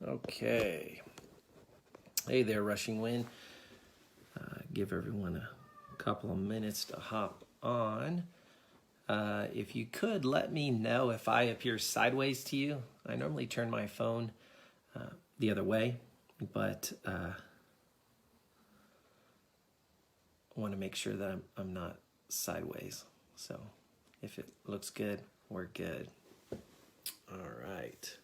Okay. Hey there, Rushing Wind. Give everyone a couple of minutes to hop on. If you could, let me know if I appear sideways to you. I normally turn my phone the other way, but I want to make sure that I'm not sideways. So if it looks good, we're good. All right.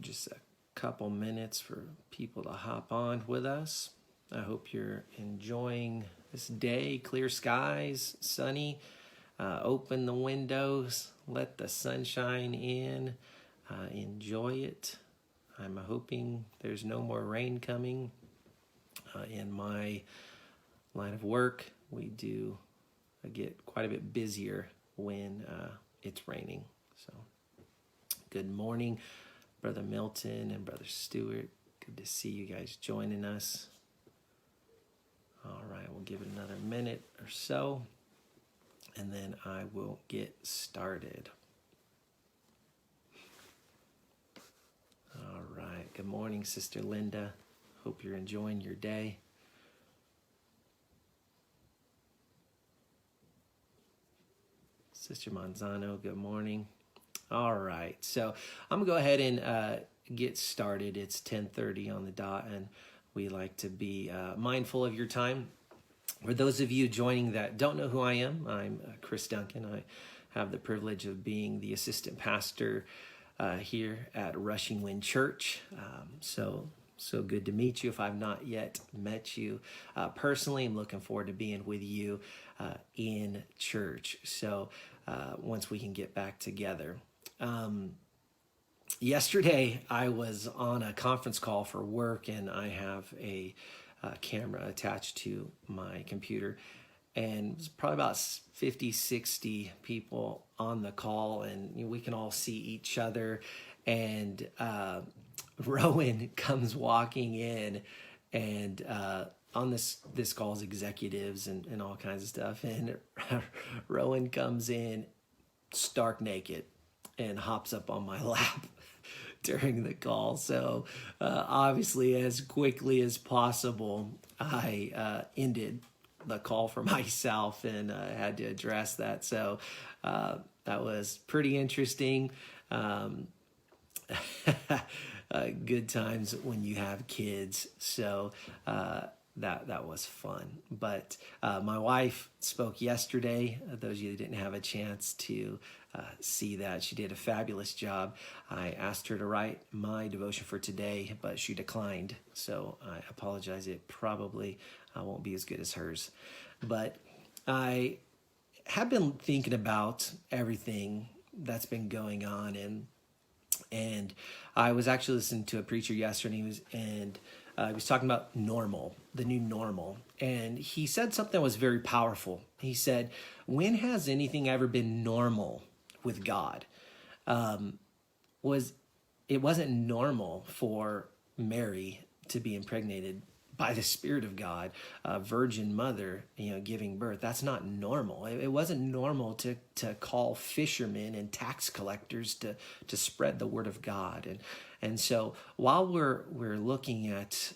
Just a couple minutes for people to hop on with us. I hope you're enjoying this day. Clear skies, sunny. Open the windows, let the sunshine in. Enjoy it. I'm hoping there's no more rain coming. In my line of work, we do get quite a bit busier when it's raining. So, good morning, Brother Milton and Brother Stewart. Good to see you guys joining us. All right, we'll give it another minute or so, and then I will get started. All right, good morning, Sister Linda. Hope you're enjoying your day. Sister Manzano, good morning. All right, so I'm going to go ahead and get started. It's 10:30 on the dot, and we like to be mindful of your time. For those of you joining that don't know who I am, I'm Chris Duncan. I have the privilege of being the assistant pastor here at Rushing Wind Church. So good to meet you. If I've not yet met you personally, I'm looking forward to being with you in church. So once we can get back together. Yesterday, I was on a conference call for work, and I have a camera attached to my computer. And it was probably about 50, 60 people on the call, and we can all see each other. And Rowan comes walking in, and on this call's executives and all kinds of stuff. And Rowan comes in stark naked and hops up on my lap during the call. So obviously, as quickly as possible, I ended the call for myself and had to address that. So that was pretty interesting. Good times when you have kids. So that was fun. But my wife spoke yesterday. Those of you who didn't have a chance to see that, she did a fabulous job. I asked her to write my devotion for today, but she declined. So I apologize. It probably won't be as good as hers. But I have been thinking about everything that's been going on, and I was actually listening to a preacher yesterday, and he was talking about normal, the new normal. And he said something that was very powerful. He said, when has anything ever been normal with God? It wasn't normal for Mary to be impregnated by the Spirit of God, a virgin mother, giving birth. That's not normal. It wasn't normal to call fishermen and tax collectors to spread the word of God. And so while we're looking at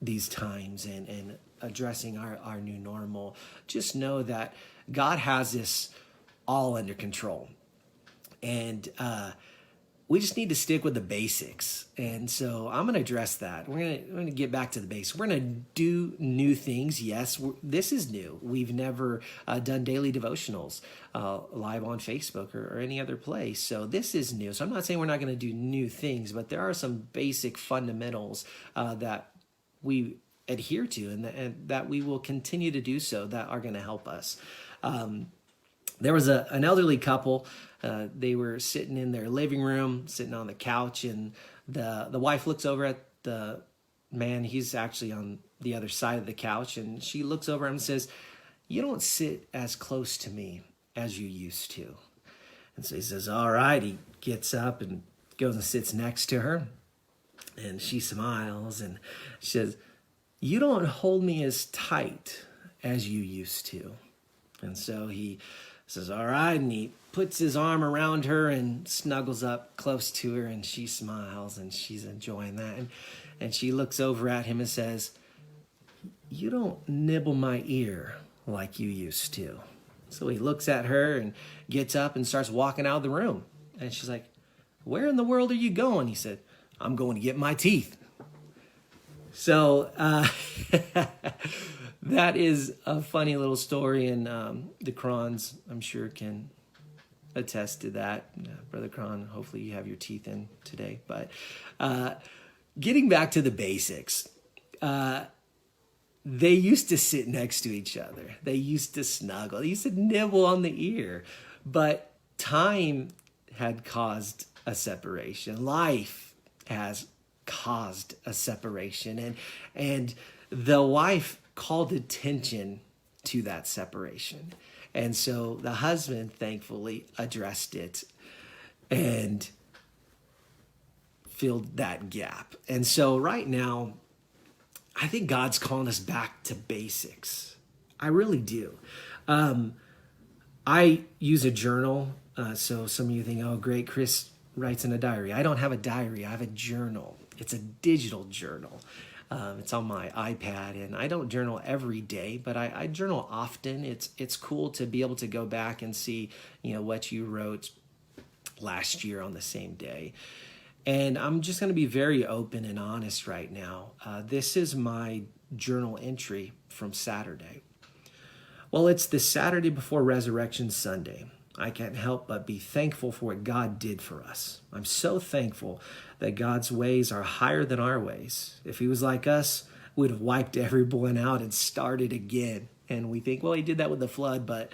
these times and addressing our new normal, just know that God has this all under control. And we just need to stick with the basics. And so I'm going to address that. We're going to get back to the basics. We're going to do new things. Yes, this is new. We've never done daily devotionals live on Facebook or any other place. So this is new. So I'm not saying we're not going to do new things, but there are some basic fundamentals that we adhere to and that we will continue to do so that are going to help us. There was an elderly couple. They were sitting in their living room, sitting on the couch, and the wife looks over at the man. He's actually on the other side of the couch, and she looks over and says, "You don't sit as close to me as you used to." And so he says, "All right." He gets up and goes and sits next to her, and she smiles, and she says, "You don't hold me as tight as you used to." And so he Says, all right. And he puts his arm around her and snuggles up close to her, and she smiles and she's enjoying that. And she looks over at him and says, you don't nibble my ear like you used to. So he looks at her and gets up and starts walking out of the room. And she's like, where in the world are you going? He said, I'm going to get my teeth. So that is a funny little story. And the Crons, I'm sure, can attest to that. Brother Cron, hopefully you have your teeth in today. But getting back to the basics, they used to sit next to each other. They used to snuggle. They used to nibble on the ear. But time had caused a separation. Life has caused a separation. And the wife called attention to that separation. And so the husband thankfully addressed it and filled that gap. And so right now, I think God's calling us back to basics. I really do. I use a journal. So some of you think, oh, great, Chris writes in a diary. I don't have a diary. I have a journal. It's a digital journal. It's on my iPad, and I don't journal every day, but I journal often. It's cool to be able to go back and see, what you wrote last year on the same day. And I'm just going to be very open and honest right now. This is my journal entry from Saturday. Well, it's the Saturday before Resurrection Sunday. I can't help but be thankful for what God did for us. I'm so thankful that God's ways are higher than our ways. If he was like us, we'd have wiped everyone out and started again. And we think, well, he did that with the flood, but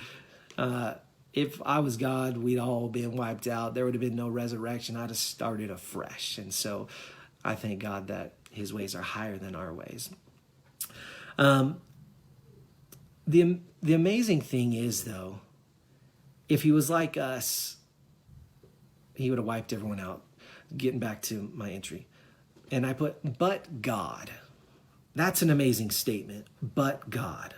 if I was God, we'd all been wiped out. There would have been no resurrection. I'd have started afresh. And so I thank God that his ways are higher than our ways. The amazing thing is, though, if he was like us, he would have wiped everyone out. Getting back to my entry. And I put, but God. That's an amazing statement. But God.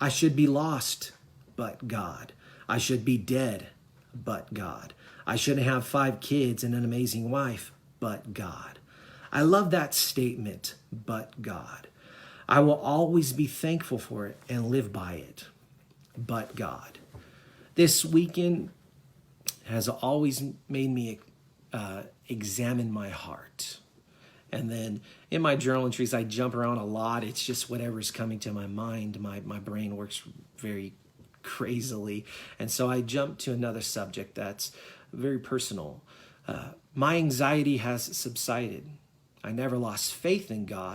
I should be lost, but God. I should be dead, but God. I shouldn't have 5 kids and an amazing wife, but God. I love that statement, but God. I will always be thankful for it and live by it, but God. This weekend has always made me examine my heart. And then in my journal entries, I jump around a lot. It's just whatever's coming to my mind. My brain works very crazily. And so I jump to another subject that's very personal. My anxiety has subsided. I never lost faith in God,